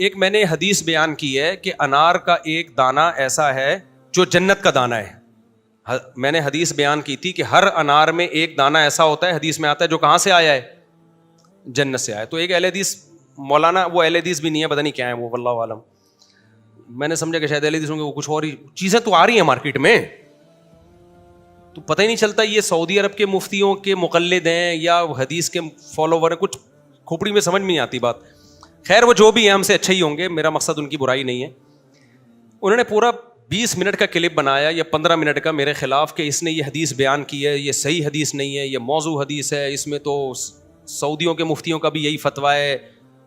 ایک میں نے حدیث بیان کی ہے کہ انار کا ایک دانہ ایسا ہے جو جنت کا دانہ ہے. میں نے حدیث بیان کی تھی کہ ہر انار میں ایک دانہ ایسا ہوتا ہے, حدیث میں آتا ہے, جو کہاں سے آیا ہے, جنت سے آیا. تو ایک اہل حدیث مولانا, وہ اہل حدیث بھی نہیں ہے, پتہ نہیں کیا ہے وہ, واللہ عالم. میں نے سمجھا کہ شاید اہل حدیث ہوں گے, وہ کچھ اور ہی چیزیں تو آ رہی ہیں مارکیٹ میں, تو پتہ ہی نہیں چلتا یہ سعودی عرب کے مفتیوں کے مقلد ہیں یا حدیث کے فالوور ہیں, کچھ کھوپڑی میں سمجھ میں نہیں آتی بات. خیر وہ جو بھی ہیں ہم سے اچھے ہی ہوں گے, میرا مقصد ان کی برائی نہیں ہے. انہوں نے پورا 20 منٹ کا کلپ بنایا یا 15 منٹ کا میرے خلاف کہ اس نے یہ حدیث بیان کی ہے, یہ صحیح حدیث نہیں ہے, یہ موضوع حدیث ہے, اس میں تو سعودیوں کے مفتیوں کا بھی یہی فتویٰ ہے,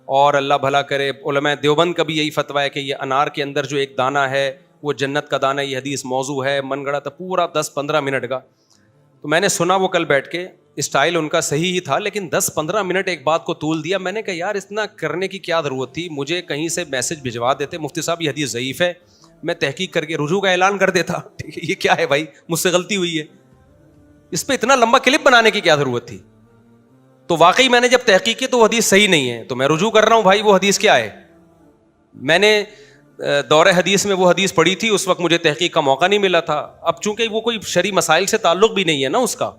اور اللہ بھلا کرے علماء دیوبند کا بھی یہی فتویٰ ہے کہ یہ انار کے اندر جو ایک دانہ ہے وہ جنت کا دانہ, یہ حدیث موضوع ہے, من گڑا تھا پورا 10-15 منٹ کا. تو میں نے سنا وہ کل بیٹھ کے, اسٹائل ان کا صحیح ہی تھا, لیکن 10-15 منٹ ایک بات کو طول دیا. میں نے کہا یار اتنا کرنے کی کیا ضرورت تھی, مجھے کہیں سے میسج بھجوا دیتے, مفتی صاحب یہ حدیث ضعیف ہے, میں تحقیق کر کے رجوع کا اعلان کر دیتا. ٹھیک ہے, یہ کیا ہے بھائی, مجھ سے غلطی ہوئی ہے, اس پہ اتنا لمبا کلپ بنانے کی کیا ضرورت تھی. تو واقعی میں نے جب تحقیق کی تو وہ حدیث صحیح نہیں ہے, تو میں رجوع کر رہا ہوں بھائی وہ حدیث کیا ہے. میں نے دور حدیث میں وہ حدیث پڑھی تھی, اس وقت مجھے تحقیق کا موقع نہیں ملا تھا. اب چونکہ وہ کوئی شرعی مسائل سے تعلق بھی نہیں ہے نا, اس کا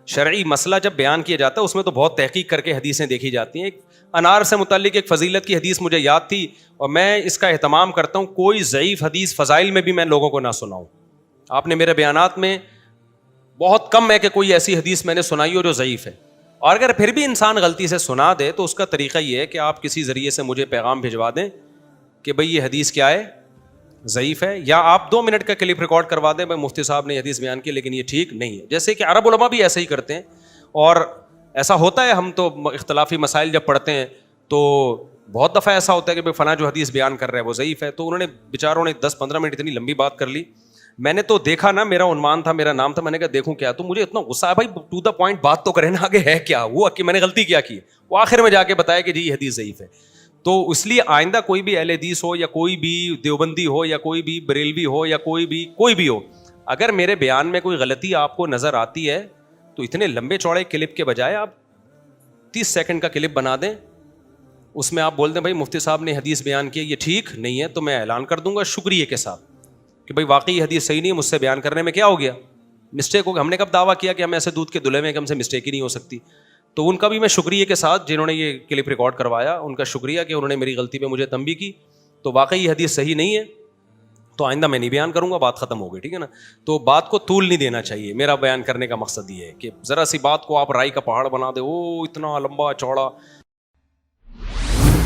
شرعی مسئلہ جب بیان کیا جاتا ہے اس میں تو بہت تحقیق کر کے حدیثیں دیکھی جاتی ہیں. ایک انار سے متعلق ایک فضیلت کی حدیث مجھے یاد تھی, اور میں اس کا اہتمام کرتا ہوں کوئی ضعیف حدیث فضائل میں بھی میں لوگوں کو نہ سناؤں. آپ نے میرے بیانات میں بہت کم ہے کہ کوئی ایسی حدیث میں نے سنائی ہو جو ضعیف ہے. اور اگر پھر بھی انسان غلطی سے سنا دے تو اس کا طریقہ یہ ہے کہ آپ کسی ذریعے سے مجھے پیغام بھجوا دیں کہ بھئی یہ حدیث کیا ہے, ضعیف ہے, یا آپ 2 منٹ کا کلپ ریکارڈ کروا دیں, بھائی مفتی صاحب نے یہ حدیث بیان کی لیکن یہ ٹھیک نہیں ہے. جیسے کہ عرب علماء بھی ایسا ہی کرتے ہیں, اور ایسا ہوتا ہے, ہم تو اختلافی مسائل جب پڑھتے ہیں تو بہت دفعہ ایسا ہوتا ہے کہ بھائی فلاں جو حدیث بیان کر رہا ہے وہ ضعیف ہے. تو انہوں نے بیچاروں نے 10-15 منٹ اتنی لمبی بات کر لی. میں نے تو دیکھا نا, میرا عنوان تھا, میرا نام تھا, میں نے کہا دیکھوں کیا, تو مجھے اتنا غصہ ہے بھائی, ٹو دا پوائنٹ بات تو کریں نا, آگے ہے کیا, وہ کہ میں نے غلطی کیا کی, وہ آخر میں جا کے بتایا کہ جی یہ حدیث ضعیف ہے. تو اس لیے آئندہ کوئی بھی اہل حدیث ہو یا کوئی بھی دیوبندی ہو یا کوئی بھی بریلوی ہو یا کوئی بھی ہو, اگر میرے بیان میں کوئی غلطی آپ کو نظر آتی ہے تو اتنے لمبے چوڑے کلپ کے بجائے آپ 30 سیکنڈ کا کلپ بنا دیں, اس میں آپ بول دیں بھائی مفتی صاحب نے حدیث بیان کی, یہ ٹھیک نہیں ہے, تو میں اعلان کر دوں گا شکریہ کے ساتھ کہ بھائی واقعی یہ حدیث صحیح نہیں ہے, مجھ سے بیان کرنے میں کیا ہو گیا, مسٹیک ہو گیا. ہم نے کب دعویٰ کیا کہ ہم ایسے دودھ کے دلہے میں کہ ہم سے مسٹیک ہی نہیں ہو سکتی. تو ان کا بھی میں شکریہ کے ساتھ, جنہوں نے یہ کلپ ریکارڈ کروایا, ان کا شکریہ کہ انہوں نے میری غلطی پہ مجھے تنبیہ کی. تو واقعی یہ حدیث صحیح نہیں ہے, تو آئندہ میں نہیں بیان کروں گا, بات ختم ہو گئی, ٹھیک ہے نا. تو بات کو طول نہیں دینا چاہیے. میرا بیان کرنے کا مقصد یہ ہے کہ ذرا سی بات کو آپ رائی کا پہاڑ بنا دے, او اتنا لمبا چوڑا,